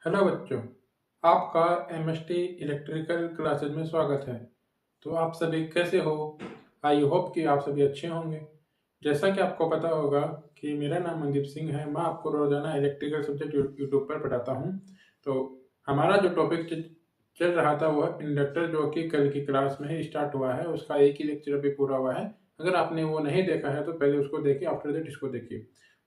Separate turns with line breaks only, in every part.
Hello बच्चों, आपका MST electrical classes में स्वागत है। तो आप सभी कैसे हो? आई होप कि आप सभी अच्छे होंगे। जैसा कि आपको पता होगा कि मेरा नाम मनदीप सिंह है। मैं आपको रोजाना इलेक्ट्रिकल सब्जेक्ट यूट्यूब पर पढ़ाता हूँ। तो हमारा जो टॉपिक चल रहा था वो है इंडक्टर, जो कि कल की क्लास में ही स्टार्ट हुआ है। उसका एक ही लेक्चर अभी पूरा हुआ है। अगर आपने वो नहीं देखा है तो पहले उसको देखिए, आफ्टर दैट इसको देखिए।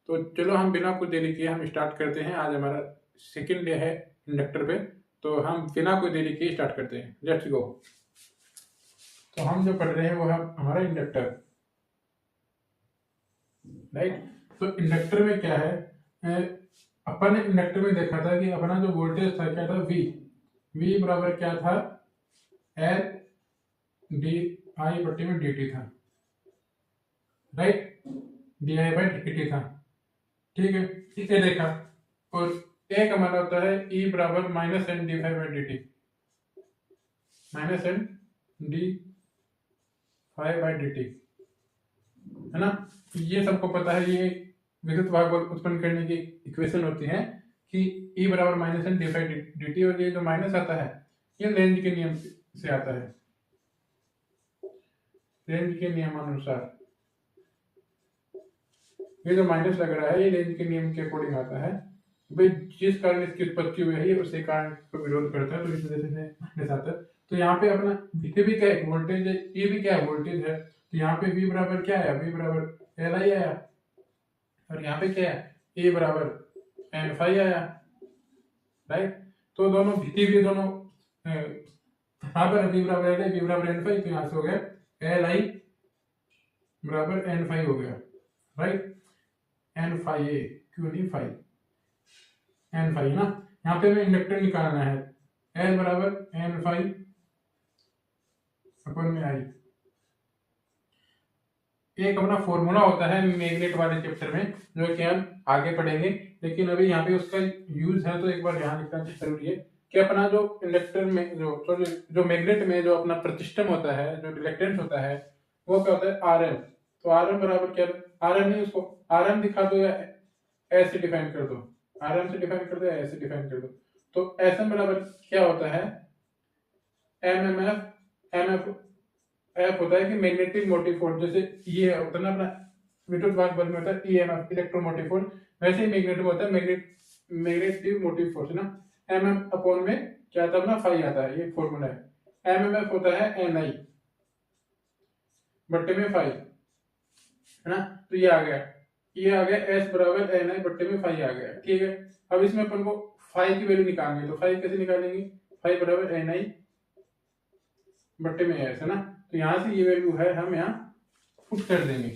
तो चलो हम बिना कुछ देरी किए हम स्टार्ट करते हैं। आज हमारा सेकेंड डे है इंडक्टर पे, तो हम बिना कोई देरी किए स्टार्ट करते हैं। Let's go. तो हम जो पढ़ रहे हैं वो है हमारा इंडक्टर, राइट। तो इंडक्टर में क्या है, अपन ने इंडक्टर में देखा था कि अपना जो वोल्टेज था क्या था, वी बराबर क्या था, एल डी आई बट्टी में डी टी था, right. D I by D T था, ठीक है। इसे देखा। और ए का मान होता है ई बराबर minus N D five by D T, minus N D five by D T, है ना। ये सबको पता है, ये विद्युत भाग उत्पन्न करने की इक्वेशन होती है कि E बराबर minus N D five D T. और ये जो माइनस आता है ये लेंज के नियम से आता है, लेंज के नियमानुसार। ये जो माइनस लग रहा है ये लेंज के नियम के अकॉर्डिंग आता है। भाई जिस कारण इसकी उत्पत्ति हुई है उसी कारण को विरोध करता है, तो इस वजह से माइनस आता है। तो यहाँ पे अपना V भी क्या है, वोल्टेज है, ये भी क्या है, वोल्टेज है। तो यहाँ पे V बराबर क्या है, V बराबर एल आई आया। और यहाँ पे क्या है, ए बराबर एन फाइव आया, राइट। तो दोनों भी दोनों बराबर, बी बराबर एल आई, बी बराबर एन फाइव। तो यहाँ से हो गया एल आई बराबर एन फाइव हो गया, राइट। एन फाइव ए, क्यों नहीं फाइव, एन फाइव ना। यहाँ पे हमें इंडक्टर निकालना है, एल बराबर एन फाइव अपन में आई। एक अपना फॉर्मूला होता है मैग्नेट वाले चैप्टर में, जो कि हम आगे पढ़ेंगे, लेकिन अभी यहाँ पे उसका यूज है तो एक बार यहाँ लिखना जरूरी है कि अपना जो इंडक्टर में जो मैग्नेट में जो अपना प्रतिष्ठम होता है, जो रिलेक्टेंस होता है, वो क्या होता है, आर एम। तो आर एम बराबर क्या, आर एम नहीं, उसको आर एम दिखा दो या ऐसे डिफाइन कर दो, आर एम से डिफाइन कर दो या ऐसे डिफाइन कर दो। तो एस एम बराबर क्या होता है, एम एम एफ एफ होता है कि मैग्नेटिक मोटिव फोर्स। जैसे ये होता है ना अपना विद्युत भाग बल में होता है ईएमएफ, इलेक्ट्रोमोटिव फोर्स, वैसे ही मैग्नेट में होता है मैग्नेटिक मोटिव फोर्स, ना। एम एम अपॉन में क्या आता है अपना फाई आता है, ये फॉर्मूला है। एम एम एफ होता है एन आई बट्टे में फाई, है ना। तो ये आ गया एस बराबर एन आई बट्टे में फाई आ गया, ठीक है। अब इसमें अपन को फाई की वैल्यू निकालेंगे, तो फाई कैसे निकालेंगे, फाई बराबर एन आई बट्टे में एस, है ना। तो यहाँ से ये वैल्यू है हम यहाँ पुट कर देंगे,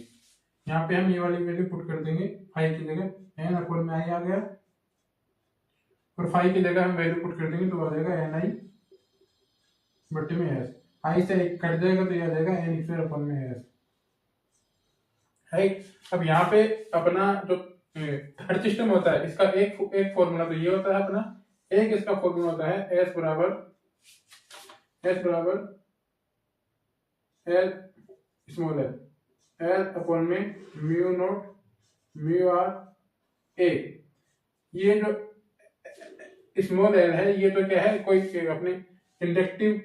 यहाँ पे हम ये वाली वैल्यू पुट कर देंगे, फाइव की जगह एन अपॉन में आई आ गया, और फाइव की जगह हम वैल्यू पुट कर देंगे तो आ जाएगा एन आई बट्टे में एस। आई से एक कट जाएगा तो ये आ जाएगा एन स्क्वायर अपॉन में एस, राइट। अब यहाँ पे अपना जो थर्ड सिस्टम होता है, इसका एक फॉर्मूला तो ये होता है अपना, एक इसका फॉर्मूला होता है एस बराबर एल स्मॉल एल अपॉन में म्यू नॉट म्यू आर ए। ये जो स्मॉल एल है ये तो क्या है, कोई अपने इंडक्टिव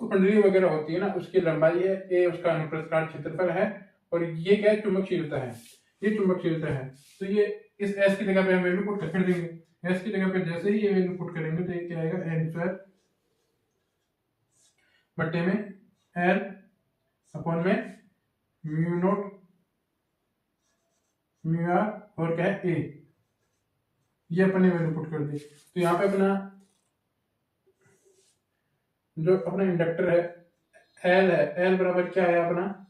कुंडली वगैरह होती है ना, उसकी लंबाई है, ए उसका अनुप्रस्थ क्षेत्रफल है, और ये क्या है, चुंबकशीलता है, ये चुंबकशीलता है। तो ये इस एस की जगह पे हम वैल्यू पुट कर देंगे, एस की जगह पे जैसे ही ये वैल्यू पुट करेंगे तो ये क्या आएगा, एन स्क्वायर बट्टे में एल अपॉन में म्यू नॉट म्यू आर और क्या है ए, ये अपने वैल्यू पुट कर दी। तो यहाँ पे अपना जो अपना इंडक्टर है एल है, एल बराबर क्या है अपना,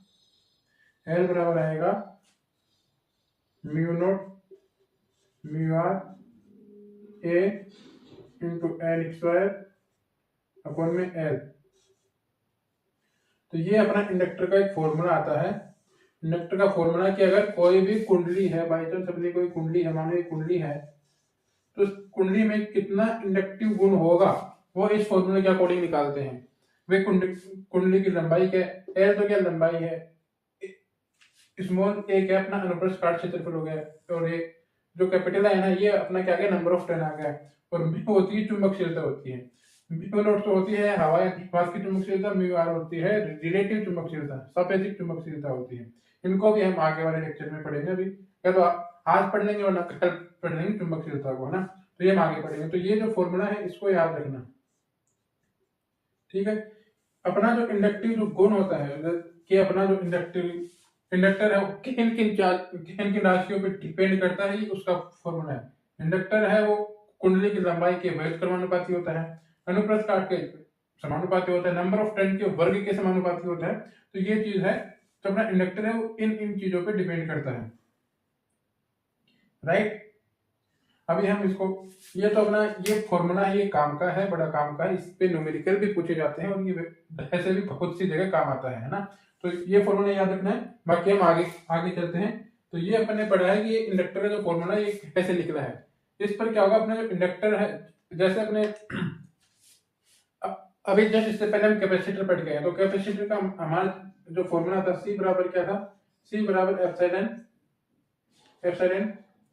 एल बराबर आएगा mu not mu R A into L square upon में एल। तो ये अपना इंडक्टर का एक फॉर्मूला आता है। इंडक्टर का फॉर्मूला कि अगर कोई भी कुंडली है, बाई चांस अपनी कोई कुंडली है, मानो ये कुंडली है, तो उस कुंडली में कितना इंडक्टिव गुण होगा वो इस फॉर्मूले के अकॉर्डिंग निकालते हैं। वे कुंडली की लंबाई क्या है, एल तो क्या लंबाई है, स्मॉल ए क्या अपना अनुप्रस्थ काट क्षेत्रफल हो गया, और ये जो कैपिटल है ना, ये अपना क्या गया, नंबर ऑफ टर्न आ गया। और म्यू होती है चुंबकशीलता होती है। म्यू नॉट तो होती है हवा या प्रकाश की चुंबकशीलता, म्यू आर होती है रिलेटिव चुंबकशीलता, सापेक्षिक चुंबकशीलता होती है। इनको भी हम आगे वाले लेक्चर में पढ़ेंगे। अभी या तो आज पढ़ लेंगे वरना कल पढ़ लेंगे चुंबकशीलता को, है ना। तो ये हम आगे पढ़ेंगे। तो ये जो फॉर्मूला है इसको याद रखना, ठीक है। अपना जो इंडक्टिव जो गुण होता है कि अपना जो इंडक्टर है वो किन किन राशियों पे डिपेंड करता है, ये उसका फॉर्मूला है। इंडक्टर है वो कुंडली की लंबाई के वैध क्रमानुपाती होता है, अनुप्रस्थ काट के समानुपाती होता है, नंबर ऑफ टर्न के वर्ग के समानुपाती होता है। तो ये चीज है, तो अपना इंडक्टर है वो इन इन चीजों पे डिपेंड करता है, राइट। अभी हम इसको, ये तो अपना ये फॉर्मूला है, ये काम का है, बड़ा काम का है। इस पे न्यूमेरिकल भी पूछे जाते हैं और ये ऐसे भी बहुत सी जगह काम आता है ना। तो ये फॉर्मूला याद रखना है। बाकी हम आगे आगे चलते हैं। तो ये अपन ने पढ़ा है कि ये इंडक्टर का जो फॉर्मूला ये कैसे लिखना है। इस पर क्या होगा, अपना जो इंडक्टर है, जैसे अपने अभी जस्ट इससे पहले हम कैपेसिटर पढ़ गए हैं। तो कैपेसिटर का हमारा जो फॉर्मूला था, सी बराबर क्या था, सी बराबर एप्सिलॉन, एप्सिलॉन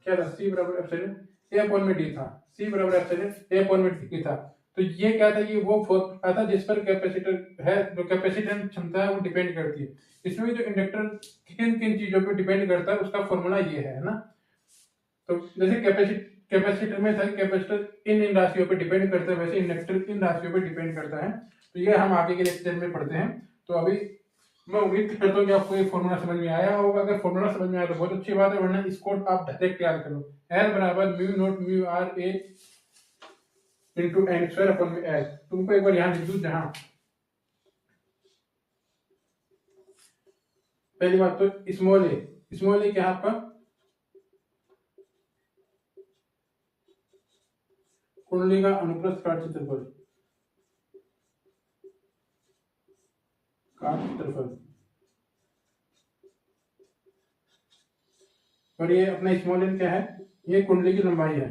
क्या था, सी बराबर एप्सिलॉन ए अपॉन में डी था, सी बराबर एप्सिलॉन ए अपॉन में डी था। तो ये क्या था, ये वो फॉर्मूला था जिस पर कैपेसिटर है, जो कैपेसिटेंस क्षमता है वो डिपेंड करती है। इसमें जो इंडक्टर किन किन चीजों पर डिपेंड करता है उसका फॉर्मूला ये है ना। तो जैसे कैपेसिटर में था, कैपेसिटर इन इन राशियों पर डिपेंड करता है, वैसे इंडक्टर इन राशियों पर डिपेंड करता है। तो ये हम आगे के लेक्चर में पढ़ते हैं। तो अभी मैं उम्मीद करता हूँ कि आपको ये फॉर्मूला समझ में आया होगा। अगर फॉर्मूला समझ में आया तो बहुत अच्छी बात है, वरना इसको आप डायरेक्ट याद कर लो। एल बराबर mu not mu R A into N square upon में एल। तुमको एक बार यहाँ लिख दूँ, जहाँ पहली बात तो स्मॉल ए क्या है आपका, कुंडली का अनुप्रस्थ काट क्षेत्रफल, काट क्षेत्रफल। और ये अपना स्मॉल एन क्या है, ये कुंडली की लंबाई है,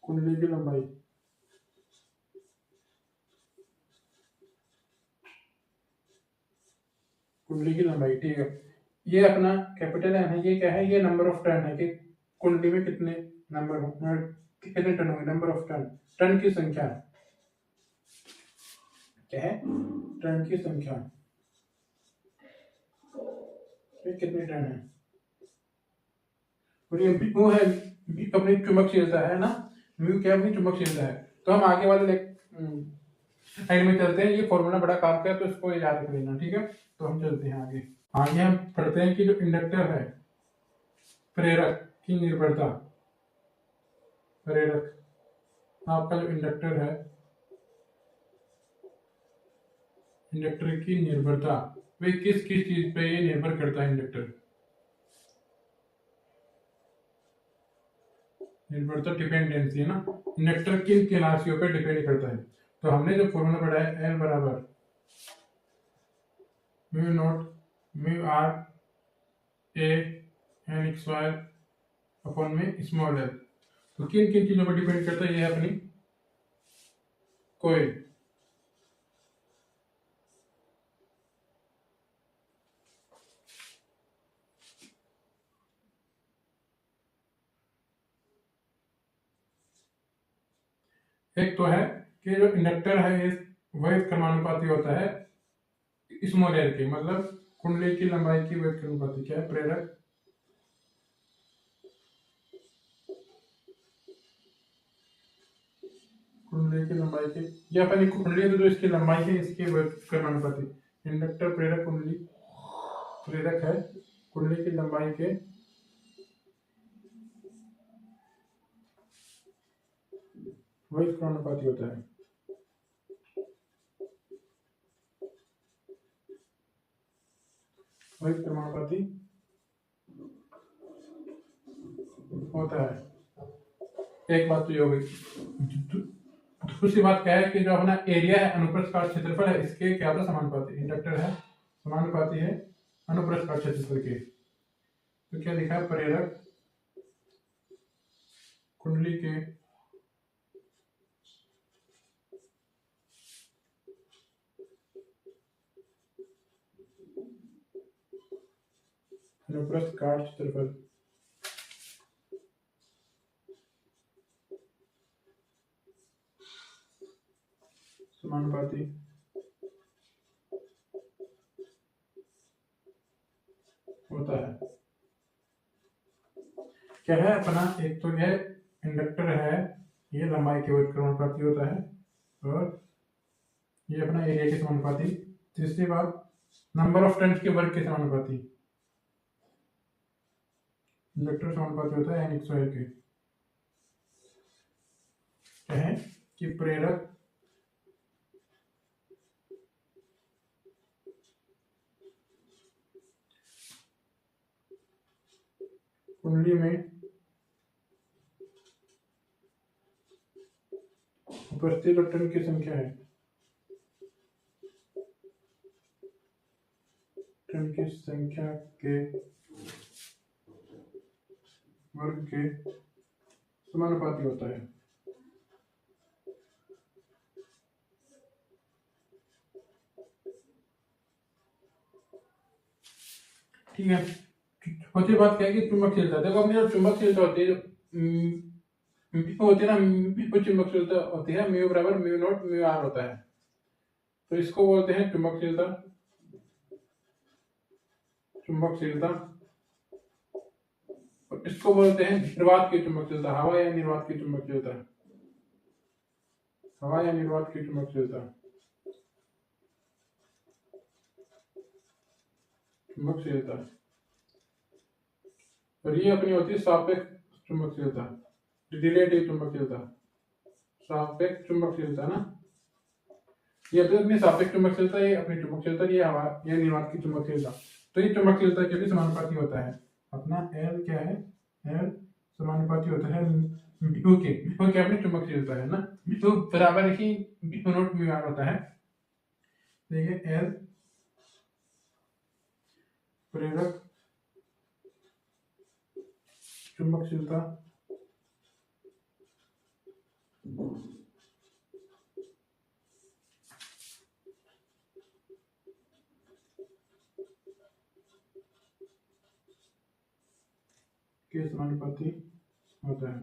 कुंडली की लंबाई। कुंडली की लंबाई, ठीक है। ये अपना कैपिटल एन है, ये क्या है, ये नंबर ऑफ टर्न है कि कुंडली में कितने नंबर कितने टर्न होंगे, नंबर ऑफ टर्न, टर्न की संख्या क्या है, टर्न की संख्या, कितने टर्न है। और ये म्यू है, अपनी चुंबकशीलता है ना, म्यू क्या अपनी चुंबकशीलता है। तो हम आगे वाले साइड में चलते हैं। ये फॉर्मूला बड़ा काम का है तो इसको याद रख लेना, ठीक है। तो हम चलते हैं आगे। आगे हम पढ़ते हैं कि जो इंडक्टर है, प्रेरक की निर्भरता, प्रेरक आपका जो इंडक्टर है, इंडक्टर की निर्भरता, वे किस किस चीज पे ये निर्भर करता है। इंडक्टर निर्भरता डिपेंडेंसी है ना, इंडक्टर किन किन राशियों पे डिपेंड करता है। तो हमने जो फॉर्मूला पढ़ा है, एल बराबर mu not mu R A N X Y upon में स्मॉल एल। तो किन किन चीजों पर डिपेंड करता है, ये है अपनी कोयल। एक तो है कि जो इंडक्टर है ये वैध क्रमानुपाती होता है स्मॉल एल के, मतलब कुंडली की लंबाई की वैध क्रमानुपाती क्या है, प्रेरक कुंडली की लंबाई के, ये अपनी कुंडली है तो जो इसकी लंबाई है इसके वैध क्रमानुपाती। इंडक्टर प्रेरक कुंडली, प्रेरक है कुंडली की लंबाई के वैध क्रमानुपाती होता है। वैध क्रमानुपाती होता है। एक बात तो ये हो गई। दूसरी बात क्या है कि जो अपना एरिया है, अनुप्रस्थ काट क्षेत्रफल है, इसके क्या होता है, समानुपाती। इंडक्टर है समानुपाती है अनुप्रस्थ काट क्षेत्रफल के। तो क्या लिखा है, प्रेरक कुंडली के अनुप्रस्थ अनुप्रस्थ काट क्षेत्रफल समानुपाती होता है। क्या है अपना, एक तो यह इंडक्टर है, ये लंबाई के वर्ग के समानुपाती होता है, और ये अपना एरिया के समानुपाती। तीसरी बात, नंबर ऑफ टर्न्स के वर्ग के समानुपाती। इंडक्टर समानुपाती होता है n/1 के। क्या है कि प्रेरक कुंडली में उपस्थित टर्न की संख्या है, टर्न की संख्या के वर्ग के समानुपाती होता है। ठीक है। चौथी बात क्या है कि चुंबकशीलता। देखो अपनी जो चुंबकशीलता होती है, जो होती है ना, म्यू चुंबकशीलता होती है, म्यू बराबर म्यू नॉट म्यू आर होता है। तो इसको बोलते हैं चुंबकशीलता। चुंबकशीलता। और इसको बोलते हैं निर्वात की चुंबकशीलता, हवा या निर्वात की चुंबकशीलता। हवा या निर्वात की चुंबकशीलता। चुंबकशीलता। और ये अपनी होती है सापेक्ष चुंबकशीलता, रिलेटिव चुंबकशीलता। सापेक्ष चुंबकशीलता ना, ये अपनी सापेक्ष चुंबकशीलता, ये अपनी चुंबकशीलता, ये हवा या निर्वात की चुंबकशीलता। तो ये चुंबकशीलता के भी समानुपाती होता है। अपना L क्या है, L समानुपाती होता है म्यू के। म्यू क्या अपनी चुंबकशीलता है ना, म्यू बराबर ही म्यू नॉट म्यू आर होता है। देखिए L प्रेरक चुंबकशीलता के समानुपाती होता है।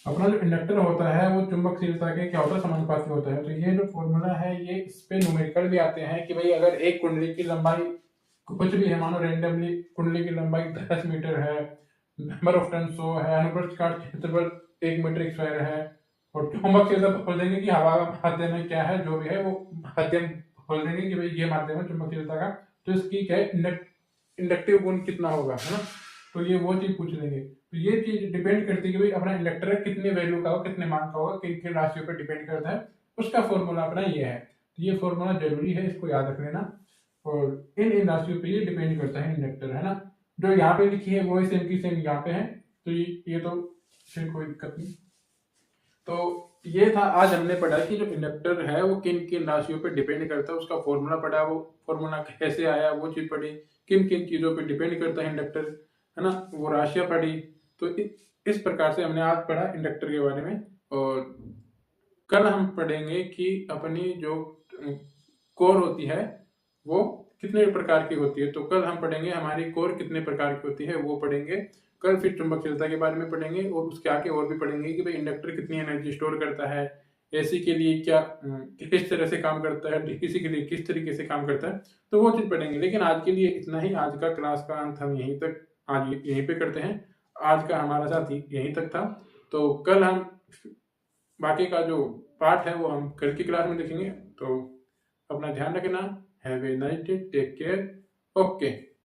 अपना जो इंडक्टर होता है वो चुंबकशीलता के क्या होता है, समानुपाती होता है। तो ये जो फॉर्मूला है, ये इस पे न्यूमेरिकल भी आते हैं कि भाई अगर एक कुंडली की लंबाई कुछ भी है, मानो रेंडमली कुंडली की लंबाई 10 मीटर है, नंबर ऑफ टर्न 100 है, अनुप्रस्थ काट क्षेत्रफल 1 मीटर स्क्वायर है, और चुंबकशीलता बोल देंगे कि हवा का माध्यम में क्या है, जो भी है वो माध्यम बोल देंगे कि भाई ये माध्यम है चुंबकशीलता का। तो इसकी क्या है, इंडक्टिव गुण कितना होगा, है ना। तो ये वो चीज पूछ लेंगे। तो ये चीज डिपेंड करती है कि भाई अपना इंडक्टर कितने वैल्यू का होगा, कितने मान का होगा, किन किन राशियों पर डिपेंड करता है, उसका फॉर्मूला अपना ये है। तो ये फॉर्मूला जरूरी है, इसको याद रख लेना। और इन राशियों पे ये डिपेंड करता है इंडक्टर, है ना। जो यहाँ पे लिखी है वो सेम की सेम यहाँ पे है, तो ये तो फिर कोई दिक्कत नहीं। तो ये था, आज हमने पढ़ा कि जो इंडक्टर है वो किन किन राशियों पे डिपेंड करता है, उसका फॉर्मूला पढ़ा, वो फॉर्मूला कैसे आया वो चीज पढ़ी, किन किन चीजों पे डिपेंड करता है इंडक्टर, है ना, वो राशियां पढ़ी। तो इस प्रकार से हमने आज पढ़ा इंडक्टर के बारे में। और कल हम पढ़ेंगे कि अपनी जो कोर होती है वो कितने प्रकार की होती है। तो कल हम पढ़ेंगे हमारी कोर कितने प्रकार की होती है, वो पढ़ेंगे कल। फिर चुंबकशीलता के बारे में पढ़ेंगे, और उसके आगे और भी पढ़ेंगे कि भाई इंडक्टर कितनी एनर्जी स्टोर करता है, एसी के लिए क्या किस तरह से काम करता है, डीसी के लिए किस तरीके से काम करता है, तो वो चीज पढ़ेंगे। लेकिन आज के लिए इतना ही। आज का क्लास का अंत हम यहीं तक आज यहीं पे करते हैं। आज का हमारा साथ यहीं तक था। तो कल हम बाकी का जो पार्ट है वो हम कल की क्लास में देखेंगे। तो अपना ध्यान रखना। Have a nice day, take care, okay.